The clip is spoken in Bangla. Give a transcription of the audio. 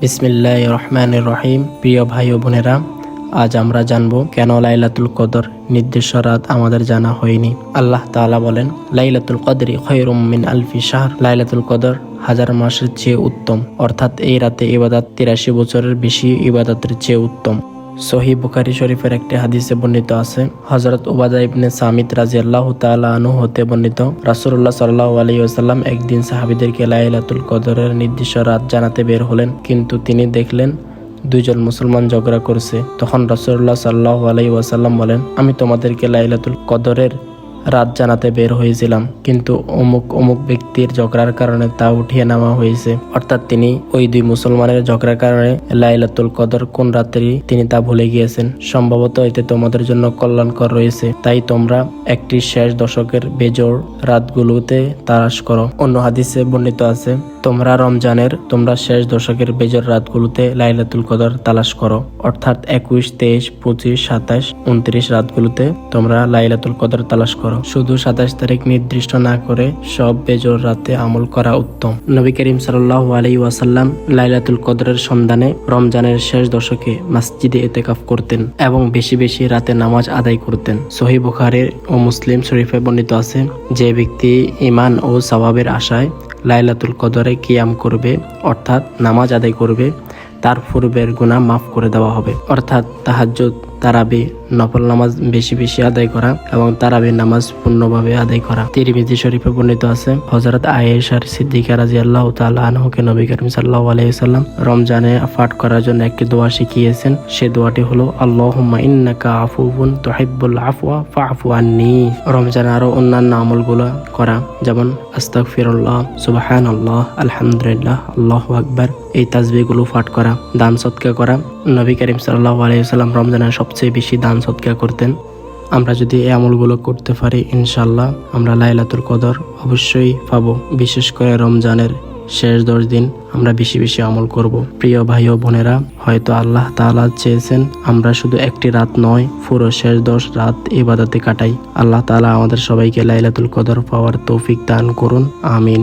বিসমিল্লাহির রহমানির রহিম। প্রিয় ভাই ও বোনেরা, আজ আমরা জানব কেন লাইলাতুল কদর নির্দিষ্ট রাত আমাদের জানা হয়নি। আল্লাহ তাআলা বলেন, লাইলাতুল কদরি খায়রুম মিন আলফি শাহর। লাইলাতুল কদর হাজার মাসের চেয়ে উত্তম, অর্থাৎ এই রাতে ইবাদত 83 বছরের বেশি ইবাদতের চেয়ে উত্তম। সহিহ বুখারী শরীফের একটি হাদিসে বর্ণিত আছে, হযরত উবাদা ইবনে সামিত রাদিয়াল্লাহু তাআলা আনহু হতে বর্ণিত, রাসূলুল্লাহ সাল্লাল্লাহু আলাইহি ওয়াসাল্লাম একদিন সাহাবীদেরকে লাইলাতুল কদরের নির্দিষ্ট রাত জানাতে বের হলেন, কিন্তু তিনি দেখলেন দুইজন মুসলমান ঝগড়া করছে। তখন রাসূলুল্লাহ সাল্লাল্লাহু আলাইহি ওয়াসাল্লাম বলেন, আমি তোমাদেরকে লাইলাতুল কদরের রাত জানাতে বের হয়েছিলাম, কিন্তু অমুক ব্যক্তির ঝগড়ার কারণে তা উঠিয়ে নেওয়া হয়েছে। অর্থাৎ তিনি ওই দুই মুসলমানের ঝগড়ার কারণে লাইলাতুল কদর কোন রাত্রি তিনি তা ভুলে গিয়েছেন। সম্ভবত এতে তোমাদের জন্য কল্যাণকর রয়েছে, তাই তোমরা একটি শেষ দশকের বেজোড় রাতগুলোতে তালাশ করো। অন্য হাদিসে বর্ণিত আছে, তোমরা শেষ দশকের বেজোড় রাতগুলোতে লাইলাতুল কদর তালাশ করো। অর্থাৎ 21, 23, 25, 27, 29 রাতগুলোতে তোমরা লাইলাতুল কদর তালাশ করো। শুধু 27 তারিখ নির্দিষ্ট না করে সব বেজোড় রাতে আমল করা উত্তম। নবী করিম সাল্লাল্লাহু আলাইহি ওয়াসাল্লাম লাইলাতুল কদরের সন্ধানে রমজানের শেষ দশকে মসজিদে ইতিকাফ করতেন এবং বেশি বেশি রাতে নামাজ আদায় করতেন। সহিহ বুখারী ও মুসলিম শরীফে বর্ণিত আছে, যে ব্যক্তি ঈমান ও সওয়াবের আশায় লাইলাতুল কদরে কিয়াম করবে, অর্থাৎ নামাজ আদায় করবে, তার পূর্বের গুনাহ মাফ করে দেওয়া হবে। অর্থাৎ তাহাজ্জুদ, তারাবি, নফল নামাজ বেশি বেশি আদায় করা এবং তারাবি নামাজ পূর্ণভাবে আদায় করা। তিরমিজি শরীফে বর্ণিত আছে, হযরত আয়েশা সিদ্দিকা রাদিয়াল্লাহু তাআলা আনহাকে নবী করিম সাল্লাল্লাহু আলাইহি ওয়াসাল্লাম রমজানে পাঠ করার জন্য একটি দোয়া শিখিয়েছেন। সে দোয়াটি হলো, আল্লাহুম্মা ইন্নাকা আফুউন তুহিব্বুল আফওয়া ফাআফু আন্নী। রমজানে আরো অন্যান্য আমলগুলো করা, যেমন আস্তাগফিরুল্লাহ, সুবহানাল্লাহ, আলহামদুলিল্লাহ, আল্লাহু আকবার, এই তাসবিহগুলো পাঠ করা, দান সদকা করা। নবী করিম সাল্লাল্লাহু আলাইহি ওয়াসাল্লাম রমজানে সবচেয়ে বেশি দান সদকা করতেন। আমরা যদি এই আমলগুলো করতে পারি, ইনশাআল্লাহ আমরা লাইলাতুল কদর অবশ্যই পাবো। বিশেষ করে রমজানের শেষ 10 দিন আমরা বেশি বেশি আমল করব। প্রিয় ভাই ও বোনেরা, হয়তো আল্লাহ তাআলা চেয়েছেন আমরা শুধু একটি রাত নয়, পুরো শেষ 10 রাত ইবাদতে কাটাই। আল্লাহ তাআলা আমাদের সবাইকে লাইলাতুল কদর পাওয়ার তৌফিক দান করুন, আমিন।